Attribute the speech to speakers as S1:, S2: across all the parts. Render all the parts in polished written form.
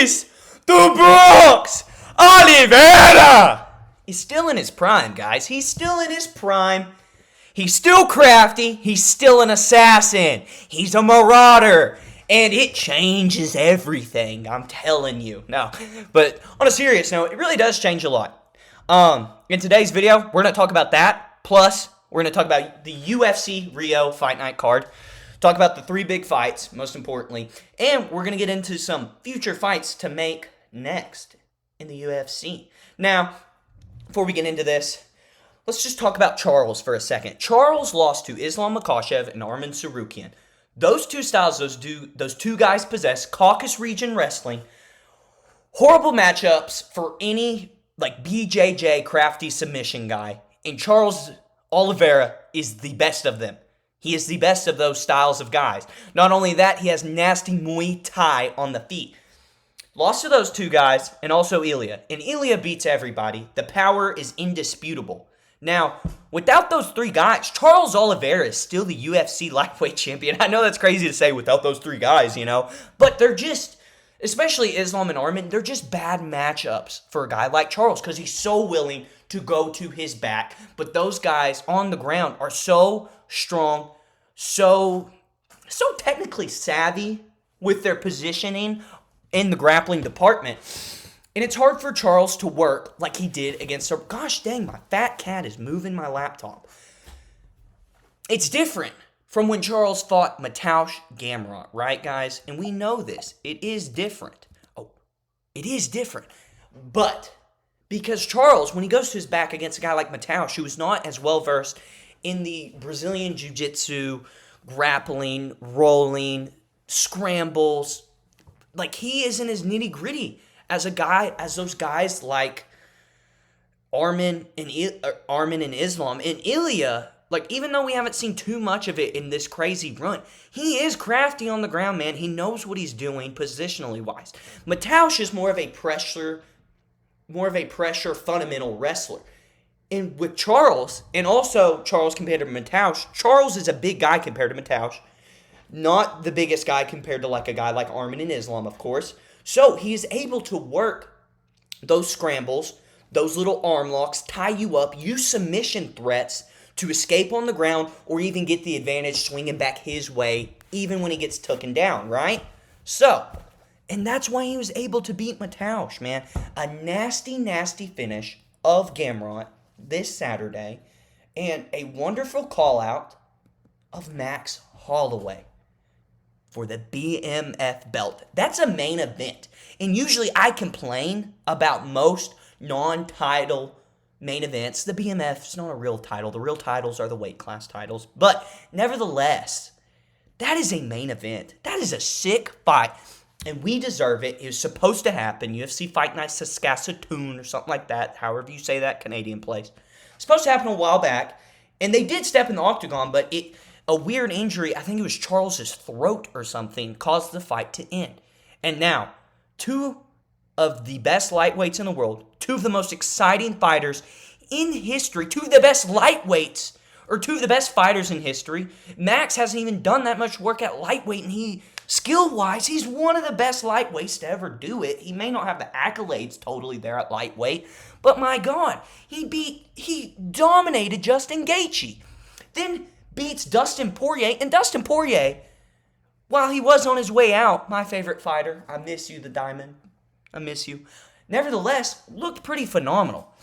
S1: The Bronx! Oliveira! He's still in his prime, guys. He's still in his prime. He's still crafty. He's still an assassin. He's a marauder. And it changes everything, I'm telling you. No, but on a serious note, it really does change a lot. In today's video, we're going to talk about that. Plus, we're going to talk about the UFC Rio Fight Night card. Talk about the 3 big fights, most importantly. And we're going to get into some future fights to make next in the UFC. Now, before we get into this, let's just talk about Charles for a second. Charles lost to Islam Makhachev and Arman Tsarukyan. Those two styles, those two guys possess Caucasus region wrestling. Horrible matchups for any like BJJ crafty submission guy. And Charles Oliveira is the best of them. He is the best of those styles of guys. Not only that, he has nasty Muay Thai on the feet. Lost to those two guys, and also Ilya. And Ilya beats everybody. The power is indisputable. Now, without those 3 guys, Charles Oliveira is still the UFC lightweight champion. I know that's crazy to say without those 3 guys, you know. But they're just, especially Islam and Arman, they're just bad matchups for a guy like Charles because he's so willing to go to his back. But those guys on the ground are so strong, so technically savvy with their positioning in the grappling department. And it's hard for Charles to work like he did against gosh dang, my fat cat is moving my laptop. It's different from when Charles fought Mateusz Gamrot, right, guys? And we know this. It is different. Oh, it is different. But because Charles, when he goes to his back against a guy like Mateusz, who is not as well-versed in the Brazilian Jiu-Jitsu, grappling, rolling, scrambles, like he isn't as nitty-gritty as those guys like Arman and Islam. And Ilya, like even though we haven't seen too much of it in this crazy run, he is crafty on the ground, man. He knows what he's doing positionally wise. Mateusz is more of a pressure fundamental wrestler. And with Charles, and also Charles compared to Mateusz, Charles is a big guy compared to Mateusz. Not the biggest guy compared to like a guy like Arman and Islam, of course. So he is able to work those scrambles, those little arm locks, tie you up, use submission threats to escape on the ground or even get the advantage swinging back his way even when he gets taken down, right? So, and that's why he was able to beat Mateusz, man. A nasty, nasty finish of Gamrot this Saturday and a wonderful call-out of Max Holloway for the BMF belt. That's a main event. And usually I complain about most non-title main events. The BMF is not a real title. The real titles are the weight class titles. But nevertheless, that is a main event. That is a sick fight. And we deserve it. It was supposed to happen. UFC Fight Night Saskatchewan or something like that. However you say that Canadian place. It's supposed to happen a while back. And they did step in the octagon, but a weird injury, I think it was Charles's throat or something, caused the fight to end. And now, 2 of the best lightweights in the world, 2 of the most exciting fighters in history, 2 of the best lightweights, or 2 of the best fighters in history. Max hasn't even done that much work at lightweight, and skill-wise, he's one of the best lightweights to ever do it. He may not have the accolades totally there at lightweight, but my God, he dominated Justin Gaethje. Then beats Dustin Poirier, and Dustin Poirier, while he was on his way out, my favorite fighter, I miss you, the Diamond, I miss you, nevertheless, looked pretty phenomenal.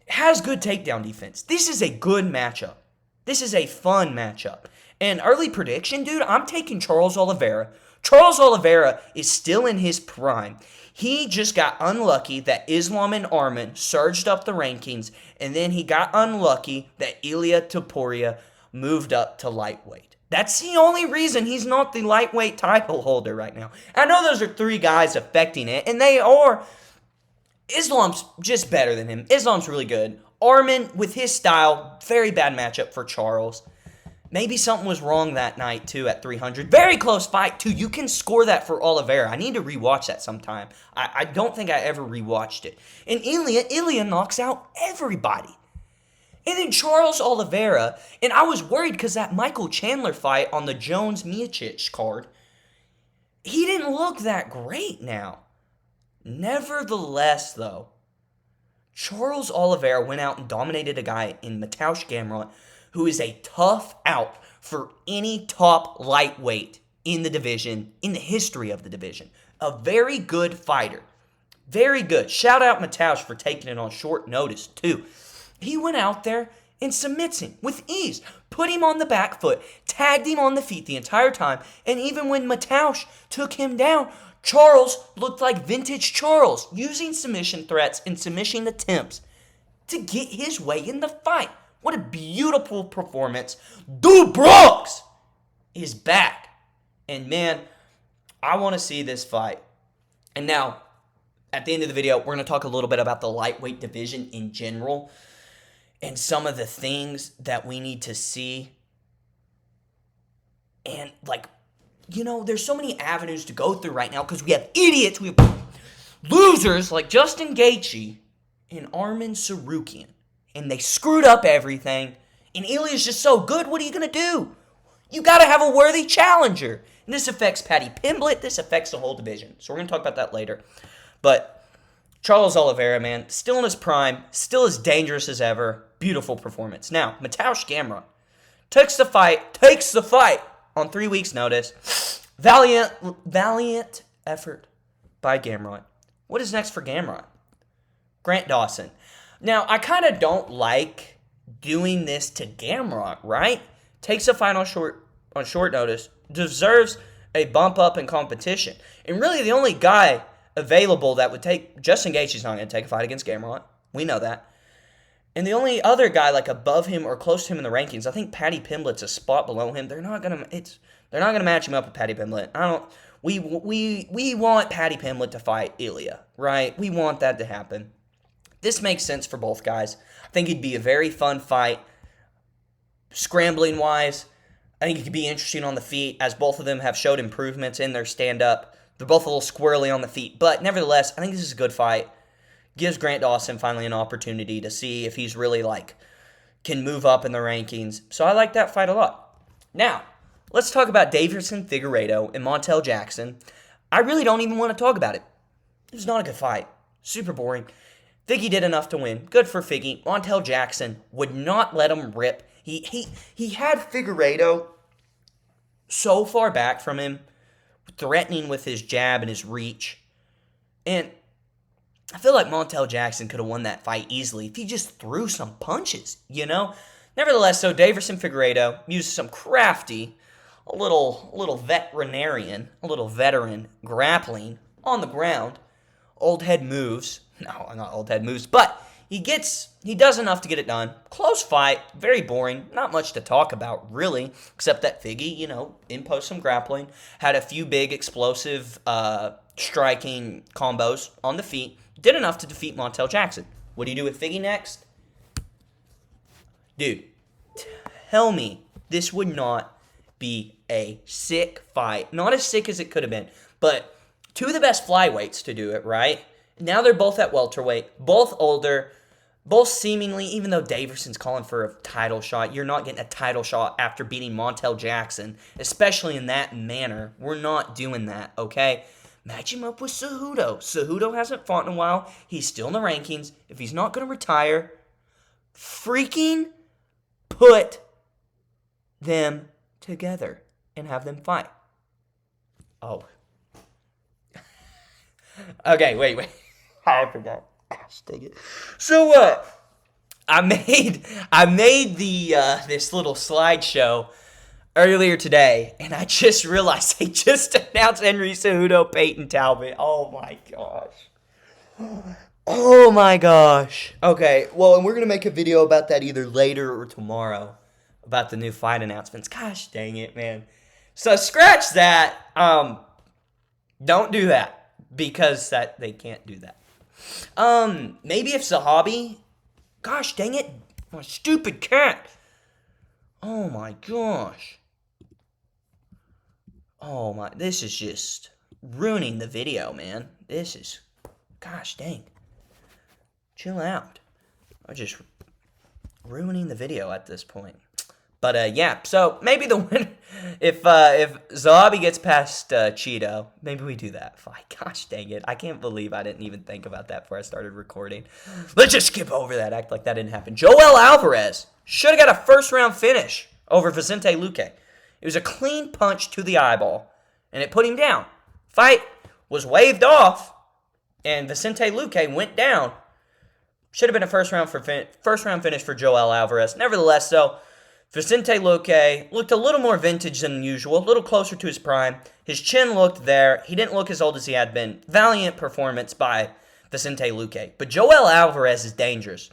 S1: Has good takedown defense. This is a good matchup. This is a fun matchup. And early prediction, dude, I'm taking Charles Oliveira. Charles Oliveira is still in his prime. He just got unlucky that Islam and Arman surged up the rankings, and then he got unlucky that Ilia Topuria moved up to lightweight. That's the only reason he's not the lightweight title holder right now. I know those are 3 guys affecting it, and they are. Islam's just better than him. Islam's really good. Arman, with his style, very bad matchup for Charles. Maybe something was wrong that night, too, at 300. Very close fight, too. You can score that for Oliveira. I need to rewatch that sometime. I don't think I ever rewatched it. And Ilya knocks out everybody. And then Charles Oliveira, and I was worried because that Michael Chandler fight on the Jones-Miocic card, he didn't look that great now. Nevertheless, though, Charles Oliveira went out and dominated a guy in Mateusz Gamrot, who is a tough out for any top lightweight in the division, in the history of the division. A very good fighter. Very good. Shout out Mateusz for taking it on short notice, too. He went out there and submits him with ease. Put him on the back foot, tagged him on the feet the entire time, and even when Mateusz took him down, Charles looked like vintage Charles, using submission threats and submission attempts to get his way in the fight. What a beautiful performance. The Bronx is back. And man, I want to see this fight. And now, at the end of the video, we're going to talk a little bit about the lightweight division in general and some of the things that we need to see. And there's so many avenues to go through right now because we have idiots, we have losers like Justin Gaethje and Arman Tsarukyan. And they screwed up everything. And Ilya's just so good, what are you going to do? You got to have a worthy challenger. And this affects Paddy Pimblett. This affects the whole division. So we're going to talk about that later. But Charles Oliveira, man, still in his prime, still as dangerous as ever. Beautiful performance. Now, Mateusz Gamrot takes the fight on 3 weeks' notice. Valiant effort by Gamrot. What is next for Gamrot? Grant Dawson. Now, I kind of don't like doing this to Gamrot, right? Takes a fight on short notice, deserves a bump up in competition. And really, the only guy available that would take... Justin Gaethje's not going to take a fight against Gamrot. We know that. And the only other guy above him or close to him in the rankings, I think Paddy Pimblett's a spot below him. They're not going to match him up with Paddy Pimblett. We want Paddy Pimblett to fight Ilya, right? We want that to happen. This makes sense for both guys. I think it'd be a very fun fight. Scrambling-wise, I think it could be interesting on the feet, as both of them have showed improvements in their stand-up. They're both a little squirrely on the feet. But nevertheless, I think this is a good fight. Gives Grant Dawson finally an opportunity to see if he's really, can move up in the rankings. So I like that fight a lot. Now, let's talk about Deiveson Figueiredo and Montel Jackson. I really don't even want to talk about it. It was not a good fight. Super boring. Figgy did enough to win. Good for Figgy. Montel Jackson would not let him rip. He had Figueiredo so far back from him, threatening with his jab and his reach. And I feel like Montel Jackson could have won that fight easily if he just threw some punches, Nevertheless, so Deiveson Figueiredo used some crafty, a little veteran grappling on the ground. Old head moves. No, not old head moves, but he does enough to get it done. Close fight, very boring, not much to talk about, really, except that Figgy, imposed some grappling, had a few big explosive striking combos on the feet, did enough to defeat Montel Jackson. What do you do with Figgy next? Dude, tell me this would not be a sick fight. Not as sick as it could have been, but two of the best flyweights to do it, right? Now they're both at welterweight, both older, both seemingly, even though Daverson's calling for a title shot, you're not getting a title shot after beating Montel Jackson, especially in that manner. We're not doing that, okay? Match him up with Cejudo. Cejudo hasn't fought in a while. He's still in the rankings. If he's not going to retire, freaking put them together and have them fight. Oh. Okay, wait. I forgot. Gosh, dang it. So, I made this little slideshow earlier today, and I just realized they just announced Henry Cejudo, Peyton Talbot. Oh my gosh. Oh my gosh. Okay, well, and we're gonna make a video about that either later or tomorrow about the new fight announcements. Gosh, dang it, man. So scratch that. Don't do that because they can't do that. Maybe if Zahabi... Gosh, dang it. My stupid cat. Oh, my gosh. Oh, my... This is just ruining the video, man. This is... Gosh, dang. Chill out. I'm just ruining the video at this point. But, yeah. So, maybe the winner... If Zahabi gets past Cheeto, maybe we do that fight. Gosh dang it. I can't believe I didn't even think about that before I started recording. Let's just skip over that. Act like that didn't happen. Joel Alvarez should have got a first-round finish over Vicente Luque. It was a clean punch to the eyeball, and it put him down. Fight was waved off, and Vicente Luque went down. Should have been a first-round finish for Joel Alvarez. Nevertheless, though, Vicente Luque looked a little more vintage than usual, a little closer to his prime. His chin looked there. He didn't look as old as he had been. Valiant performance by Vicente Luque. But Joel Alvarez is dangerous.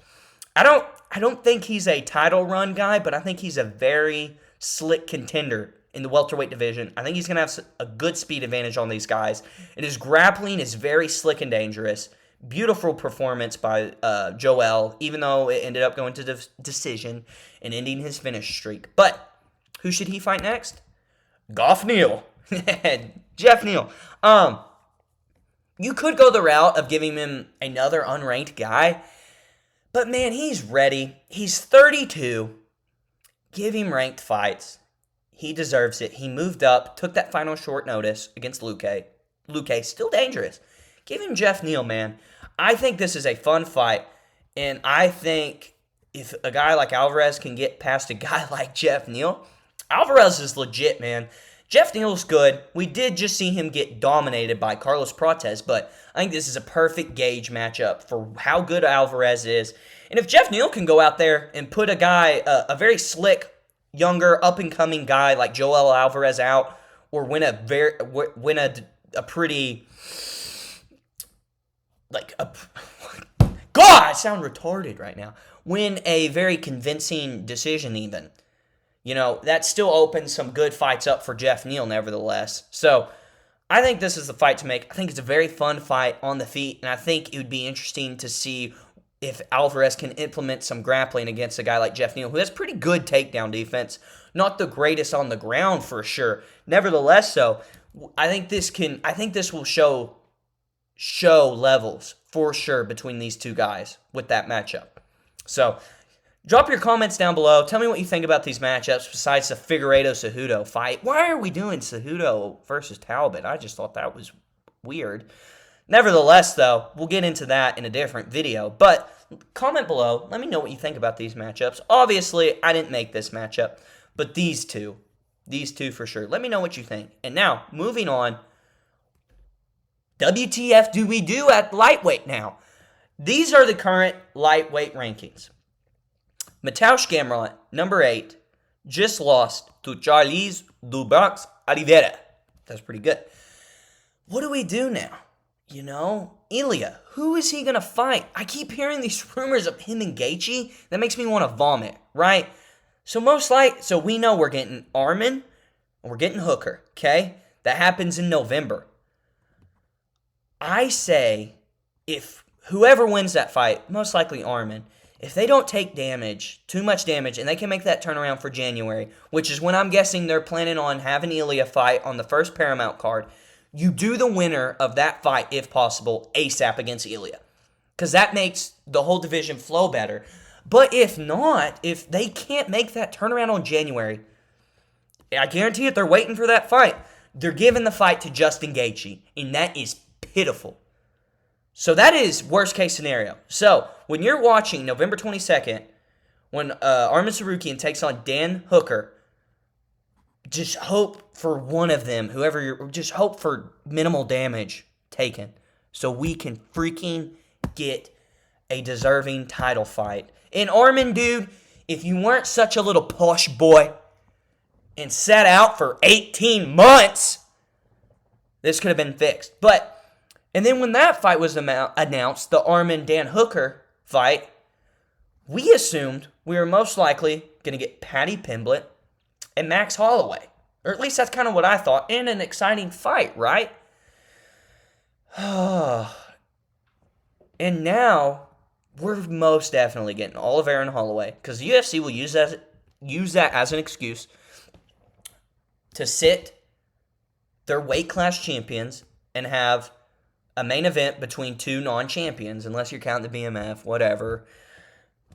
S1: I don't think he's a title run guy, but I think he's a very slick contender in the welterweight division. I think he's going to have a good speed advantage on these guys. And his grappling is very slick and dangerous. Beautiful performance by Joel, even though it ended up going to decision and ending his finish streak. But who should he fight next? Geoff Neal. Geoff Neal. You could go the route of giving him another unranked guy, but man, he's ready. He's 32. Give him ranked fights. He deserves it. He moved up, took that final short notice against Luque. Luque, still dangerous. Give him Geoff Neal, man. I think this is a fun fight, and I think if a guy like Alvarez can get past a guy like Geoff Neal, Alvarez is legit, man. Geoff Neal's good. We did just see him get dominated by Carlos Prates, but I think this is a perfect gauge matchup for how good Alvarez is. And if Geoff Neal can go out there and put a guy, a very slick, younger, up-and-coming guy like Joel Alvarez out, or win a pretty... God, I sound retarded right now. Win a very convincing decision even. That still opens some good fights up for Geoff Neal nevertheless. So, I think this is the fight to make. I think it's a very fun fight on the feet, and I think it would be interesting to see if Alvarez can implement some grappling against a guy like Geoff Neal, who has pretty good takedown defense. Not the greatest on the ground for sure. Nevertheless, though, I think this will show levels for sure between these two guys with that matchup. So, drop your comments down below. Tell me what you think about these matchups besides the Figueiredo-Cejudo fight. Why are we doing Cejudo versus Talbot? I just thought that was weird. Nevertheless, though, we'll get into that in a different video. But comment below. Let me know what you think about these matchups. Obviously, I didn't make this matchup, but these two for sure. Let me know what you think. And now, moving on. WTF do we do at lightweight now? These are the current lightweight rankings. Mateusz Gamrot, number 8, just lost to Charles do Bronx Oliveira. That's pretty good. What do we do now? Ilya, who is he going to fight? I keep hearing these rumors of him and Gaethje. That makes me want to vomit, right? So we know we're getting Arman and we're getting Hooker, okay? That happens in November. I say if whoever wins that fight, most likely Arman, if they don't take too much damage, and they can make that turnaround for January, which is when I'm guessing they're planning on having Ilya fight on the first Paramount card, you do the winner of that fight, if possible, ASAP against Ilya. Because that makes the whole division flow better. But if not, if they can't make that turnaround on January, I guarantee it, they're waiting for that fight. They're giving the fight to Justin Gaethje, and that is pitiful. So that is worst case scenario. So when you're watching November 22nd, when Arman Tsarukyan takes on Dan Hooker, just hope for one of them, just hope for minimal damage taken, so we can freaking get a deserving title fight. And Arman, dude, if you weren't such a little posh boy and sat out for 18 months, this could have been fixed. And then when that fight was announced, the Arman-Dan Hooker fight, we assumed we were most likely going to get Paddy Pimblett and Max Holloway. Or at least that's kind of what I thought. And an exciting fight, right? And now, we're most definitely getting Oliveira and Holloway. Because the UFC will use that as an excuse to sit their weight class champions and have a main event between two non-champions, unless you're counting the BMF, whatever.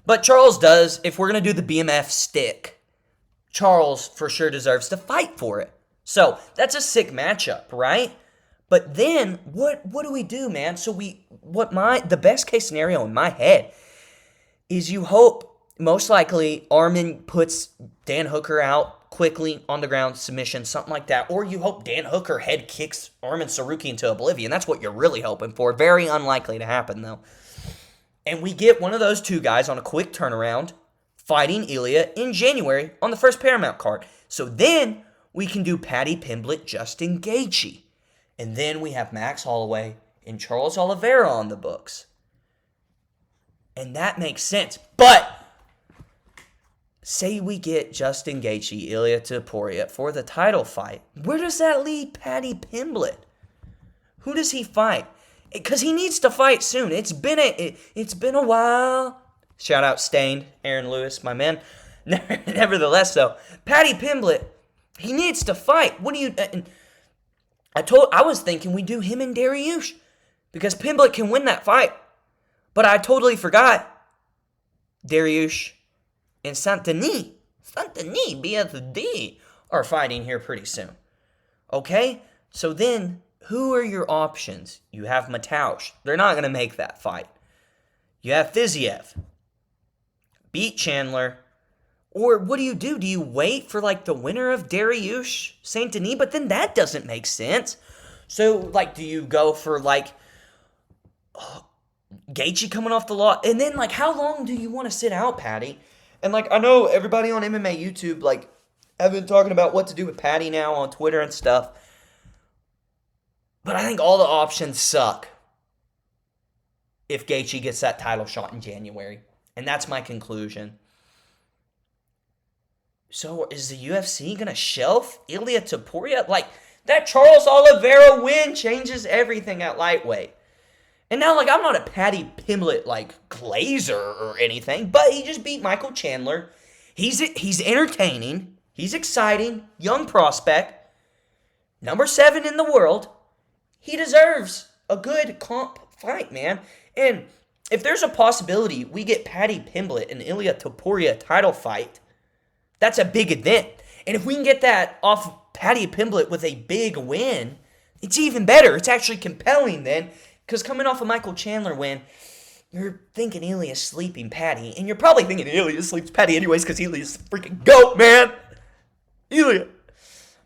S1: But Charles does, if we're going to do the BMF stick, Charles for sure deserves to fight for it. So that's a sick matchup, right? But then what do we do, man? So the best case scenario in my head is you hope most likely Armin puts Dan Hooker out quickly on the ground, submission, something like that. Or you hope Dan Hooker head kicks Armin Saruki into oblivion. That's what you're really hoping for. Very unlikely to happen, though. And we get one of those two guys on a quick turnaround fighting Ilya in January on the first Paramount card. So then we can do Paddy Pimblett, Justin Gaethje. And then we have Max Holloway and Charles Oliveira on the books. And that makes sense. But say we get Justin Gaethje, Ilya Topuria for the title fight. Where does that leave Paddy Pimblett? Who does he fight? Because he needs to fight soon. It's been a while. Shout out Stained, Aaron Lewis, my man. Nevertheless, though, Paddy Pimblett, he needs to fight. What do you? I was thinking we do him and Dariush because Pimblett can win that fight. But I totally forgot Dariush and Saint-Denis, BFD, are fighting here pretty soon. Okay? So then, who are your options? You have Mataush. They're not going to make that fight. You have Fiziev. Beat Chandler. Or what do? Do you wait for, the winner of Dariush, Saint-Denis? But then that doesn't make sense. So, do you go for, Gaethje coming off the law? And then, how long do you want to sit out, Paddy? And, I know everybody on MMA YouTube, have been talking about what to do with Paddy now on Twitter and stuff. But I think all the options suck if Gaethje gets that title shot in January. And that's my conclusion. So, is the UFC going to shelf Ilya Topuria? That Charles Oliveira win changes everything at lightweight. And now, I'm not a Paddy Pimblett, glazer or anything, but he just beat Michael Chandler. He's entertaining. He's exciting. Young prospect. Number 7 in the world. He deserves a good comp fight, man. And if there's a possibility we get Paddy Pimblett and Ilya Topuria title fight, that's a big event. And if we can get that off Paddy Pimblett with a big win, it's even better. It's actually compelling then. Because coming off a Michael Chandler win, you're thinking Ilya's sleeping Paddy. And you're probably thinking Ilya sleeps Paddy anyways because Ilya's the freaking GOAT, man. Ilya.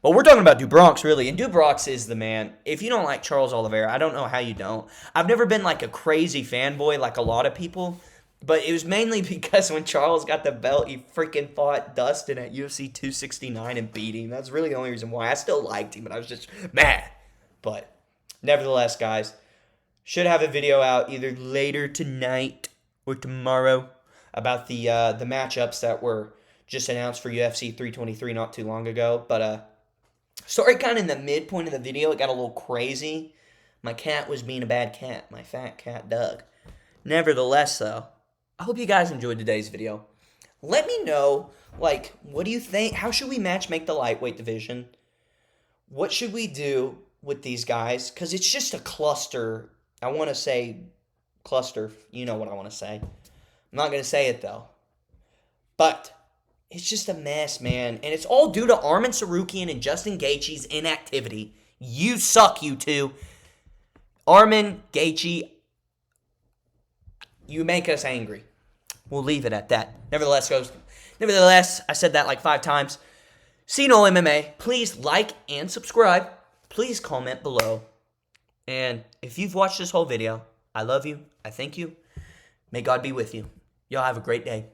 S1: Well, we're talking about Bronx, really. And Bronx is the man. If you don't like Charles Oliveira, I don't know how you don't. I've never been a crazy fanboy like a lot of people. But it was mainly because when Charles got the belt, he freaking fought Dustin at UFC 269 and beat him. That's really the only reason why. I still liked him, but I was just mad. But nevertheless, guys, should have a video out either later tonight or tomorrow about the matchups that were just announced for UFC 323 not too long ago. But sorry, kind of in the midpoint of the video, it got a little crazy. My cat was being a bad cat. My fat cat, Doug. Nevertheless, though, I hope you guys enjoyed today's video. Let me know, what do you think? How should we make the lightweight division? What should we do with these guys? Because it's just a cluster. I want to say cluster. You know what I want to say. I'm not going to say it, though. But it's just a mess, man. And it's all due to Armin Sarukian and Justin Gaethje's inactivity. You suck, you two. Armin, Gaethje, you make us angry. We'll leave it at that. Nevertheless, I said that 5 times. See No MMA. Please like and subscribe. Please comment below. And if you've watched this whole video, I love you. I thank you. May God be with you. Y'all have a great day.